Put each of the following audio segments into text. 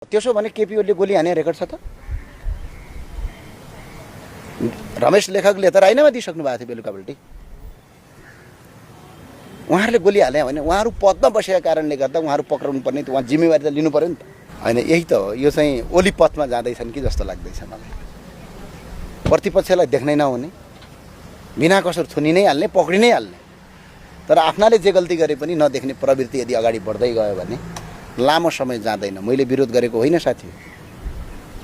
त्यसो भने केपी ओलीले गोली हाने रेकर्ड छ त। रमेश लेखकले त राजीनामा दिइसक्नु भएको थियो बेलुकापल्टि। उहाँहरूले गोली हाले भने उहाँहरू पदमा बसेका कारणले गर्दा उहाँहरू पक्राउनु पर्ने, उहाँ जिम्मेवारी त लिनु पर्यो नि त। होइन, यही त हो। यो चाहिँ ओली पथमा जाँदैछन् कि जस्तो लाग्दैछ मलाई। प्रतिपक्षलाई देख्नै नहुने, बिना कसर थुनि नै हाल्ने, पक्रि नै हाल्ने, तर आफ्नाले जे गल्ती गरे पनि नदेख्ने प्रवृत्ति यदि अगाडि बढ्दै गयो भने लामो समय जाँदैन। मैले विरोध गरेको होइन साथी,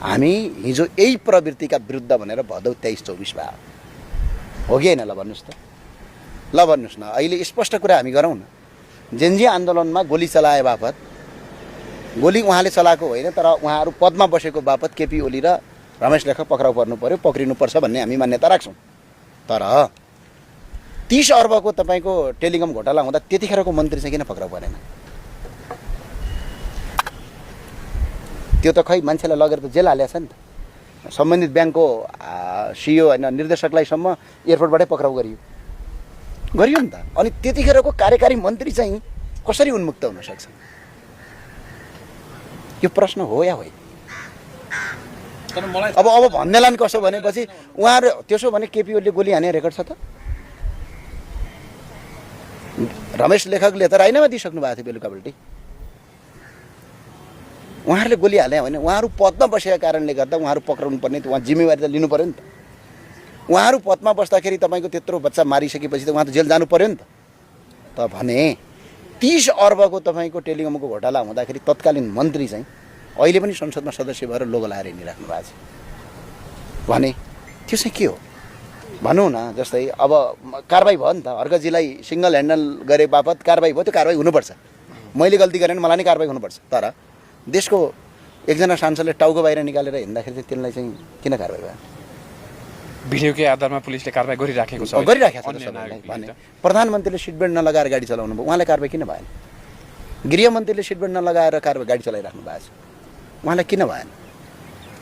हामी हिजो यही प्रवृत्तिका विरुद्ध भनेर भदौ 23-24 भयो हो कि होइन? ल भन्नुहोस् त, ल भन्नुहोस् न। अहिले स्पष्ट कुरा हामी गरौँ न। जेनजी आन्दोलनमा गोली चलाए बापत, गोली उहाँले चलाएको होइन, तर उहाँहरू पदमा बसेको बापत केपी ओली र रमेश लेखक पक्राउ पर्नु पर्यो, पक्रिनुपर्छ भन्ने हामी मान्यता राख्छौँ। तर 30 अर्बको तपाईँको टेलिकम घोटाला हुँदा त्यतिखेरको मन्त्री चाहिँ किन पक्राउ परेन? त्यो त खै मान्छेलाई लगेर त जेल हालेछ नि त। सम्बन्धित ब्याङ्कको सिइओ होइन निर्देशकलाईसम्म एयरपोर्टबाटै पक्राउ गरियो नि त। अनि त्यतिखेरको कार्यकारी मन्त्री चाहिँ कसरी उन्मुक्त हुन सक्छ? यो प्रश्न हो या होइन? अब भन्नेला नि कसो भनेपछि उहाँहरू त्यसो भने केपी ओलीले गोली हाने रेकर्ड छ त। रमेश लेखकले त राजीनामा दिइसक्नु भएको थियो बेलुकापल्टि। उहाँहरूले गोली हाले भने उहाँहरू पदमा बसेका कारणले गर्दा उहाँहरू पक्राउनु पर्ने, उहाँ जिम्मेवारी त लिनु पर्यो नि त। उहाँहरू पदमा बस्दाखेरि तपाईँको त्यत्रो बच्चा मारिसकेपछि त उहाँ त जेल जानु पर्यो नि त। भने 30 अर्बको तपाईँको टेलिकमको घोटाला हुँदाखेरि तत्कालीन मन्त्री चाहिँ अहिले पनि संसदमा सदस्य भएर लोगो लाएर हिँडिराख्नु भएको छ भने त्यो चाहिँ के हो भनौँ न। जस्तै अब कारबाही भयो नि त, हर्कजीलाई सिङ्गल ह्यान्डल गरे बापत कारबाही भयो, त्यो कारबाही हुनुपर्छ। मैले गल्ती गरेँ भने मलाई नै कारबाही हुनुपर्छ। तर देशको एकजना सांसदले टाउको बाहिर निकालेर हिँड्दाखेरि चाहिँ त्यसलाई चाहिँ किन कारबाही भयो? भिडियोकै आधारमा पुलिसले कारबाही गरिराखेको छ। गरिराखेको छ सबैलाई भने प्रधानमन्त्रीले सिटबेल्ट नलगाएर गाडी चलाउनु भयो, उहाँलाई कारबाही किन भएन? गृहमन्त्रीले सिटबेल्ट नलगाएर गाडी चलाइराख्नु भएको छ, उहाँलाई किन भएन?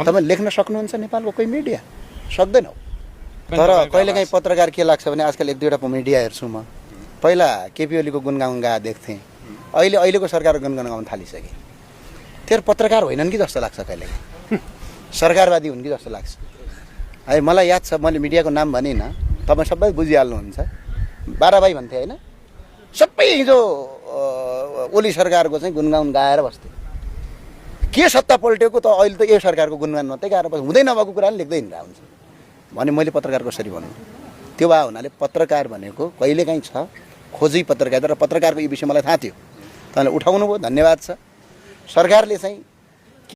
तपाईँ लेख्न सक्नुहुन्छ नेपालको कोही मिडिया? सक्दैन। तर कहिलेकाहीँ पत्रकार के लाग्छ भने आजकल 1-2वटा मिडिया हेर्छु म। पहिला केपी ओलीको गुनगाउन गा देख्थेँ, अहिलेको सरकारको गुनगाउन गाउन थालिसके। त्यो पत्रकार होइनन् कि जस्तो लाग्छ, कहिलेकाहीँ सरकारवादी हुन् कि जस्तो लाग्छ। है, मलाई याद छ, मैले मिडियाको नाम भनिनँ, तपाईँ सबै बुझिहाल्नुहुन्छ। 12 भाइ भन्थे होइन, सबै हिजो ओली सरकारको चाहिँ गुनगाउन गाएर बस्थे। के सत्ता पल्टेको त अहिले त यो सरकारको गुनगान मात्रै गाएर बस्छ, हुँदै नभएको कुराले लेख्दै हिँड्दा हुन्छ भने मैले पत्रकारको कसरी भन्नु? त्यो भए हुनाले पत्रकार भनेको कहिलेकाहीँ छ खोजी पत्रकारिता, र पत्रकारको यो विषय मलाई थाहा थियो। तपाईँले उठाउनु भयो, धन्यवाद छ। सरकारले चाहिँ